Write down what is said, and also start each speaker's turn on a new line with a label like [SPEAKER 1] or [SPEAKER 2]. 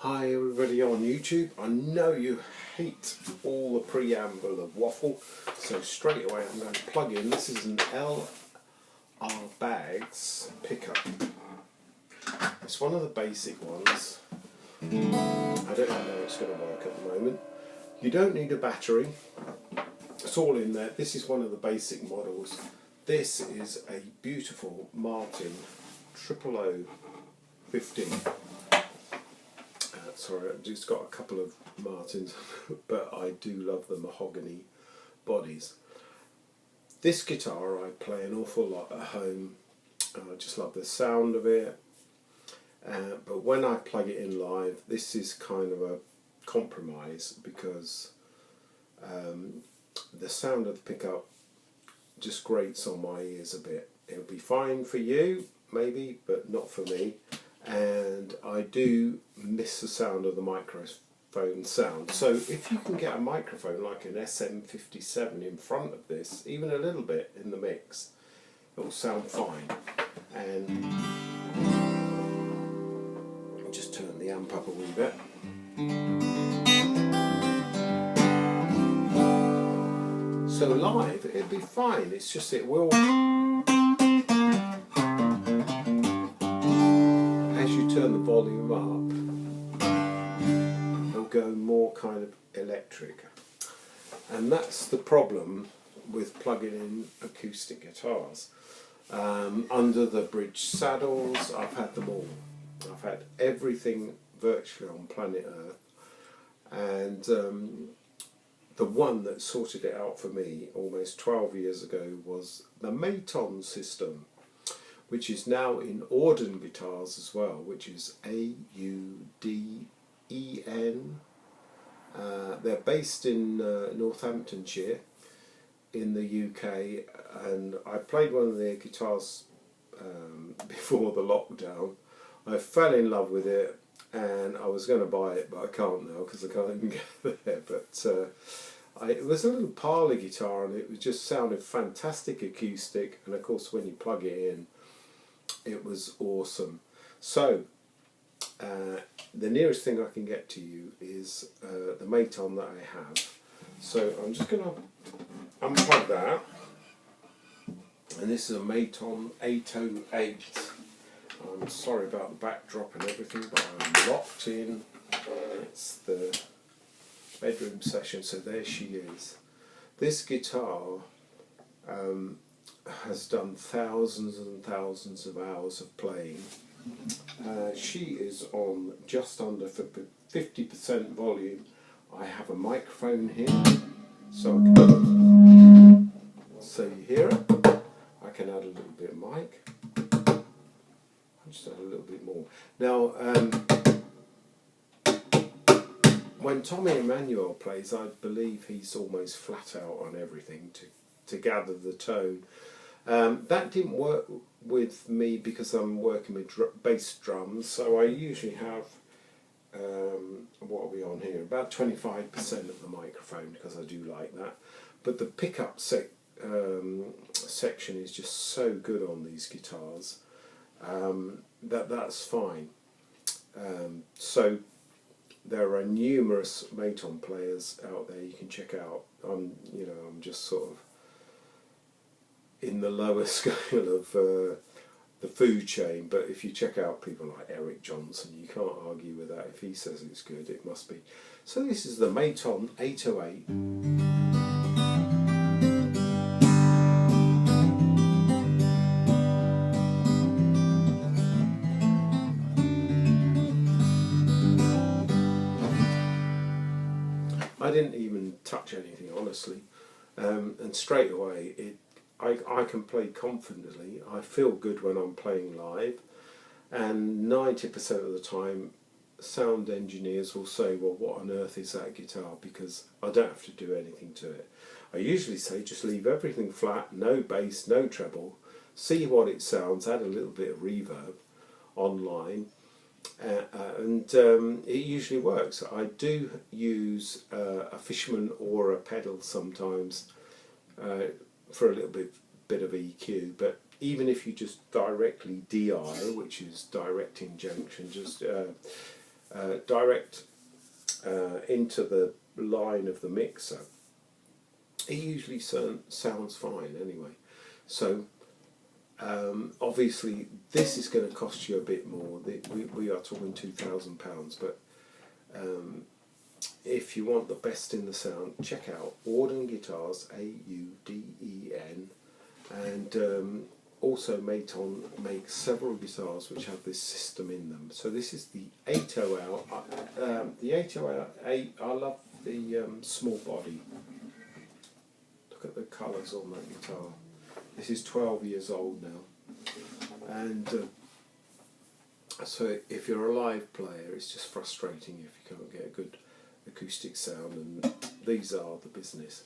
[SPEAKER 1] Hi everybody on YouTube. I know you hate all the preamble of waffle, so straight away I'm going to plug in. This is an LR Bags pickup. It's one of the basic ones. I don't know how it's going to work at the moment. You don't need a battery. It's all in there. This is one of the basic models. This is a beautiful Maton 00015. Sorry, I've just got a couple of Martins, but I do love the mahogany bodies. This guitar I play an awful lot at home. I just love the sound of it. But when I plug it in live, this is kind of a compromise because the sound of the pickup just grates on my ears a bit. It'll be fine for you, maybe, but not for me. And I do miss the sound of the microphone sound. So if you can get a microphone like an SM57 in front of this, even a little bit in the mix, it will sound fine. And I'll just turn the amp up a wee bit. So live it'll be fine, it's just it will, turn the volume up, it'll go more kind of electric, and that's the problem with plugging in acoustic guitars. Under the bridge saddles, I've had them all. I've had everything virtually on planet Earth, and the one that sorted it out for me almost 12 years ago was the Maton system, which is now in Auden guitars as well, which is A-U-D-E-N. They're based in Northamptonshire in the UK, and I played one of their guitars before the lockdown. I fell in love with it, and I was going to buy it, but I can't now because I can't even get there. But it was a little parlour guitar, and it just sounded fantastic acoustic, and of course when you plug it in, it was awesome. So the nearest thing I can get to you is the Maton that I have. So I'm just going to unplug that, and this is a Maton 808. I'm sorry about the backdrop and everything, but I'm locked in. It's the bedroom session, so there she is. This guitar has done thousands and thousands of hours of playing. She is on just under 50% volume. I have a microphone here, so you hear it. I can add a little bit of mic. I'll just add a little bit more. Now, when Tommy Emmanuel plays, I believe he's almost flat out on everything to gather the tone. That didn't work with me because I'm working with bass drums, so I usually have, what are we on here, about 25% of the microphone, because I do like that. But the pickup section is just so good on these guitars that's fine. So there are numerous Maton players out there you can check out. I'm just sort of in the lower scale of the food chain, but if you check out people like Eric Johnson, you can't argue with that. If he says it's good, it must be. So this is the Maton 808. I didn't even touch anything, honestly, and straight away I can play confidently. I feel good when I'm playing live, and 90% of the time sound engineers will say, well, what on earth is that guitar, because I don't have to do anything to it. I usually say just leave everything flat, no bass, no treble, see what it sounds, add a little bit of reverb online, and it usually works. I do use a Fishman or a pedal sometimes for a little bit of EQ, but even if you just directly DI, which is direct injunction, just direct into the line of the mixer, it usually sounds fine anyway. So obviously this is going to cost you a bit more. We are talking £2,000, but if you want the best in the sound, check out Auden guitars, Auden, and also Maton makes several guitars which have this system in them. So this is the 808. The 808, I love the small body. Look at the colours on that guitar. This is 12 years old now, and so if you're a live player, it's just frustrating if you can't get a good acoustic sound, and these are the business.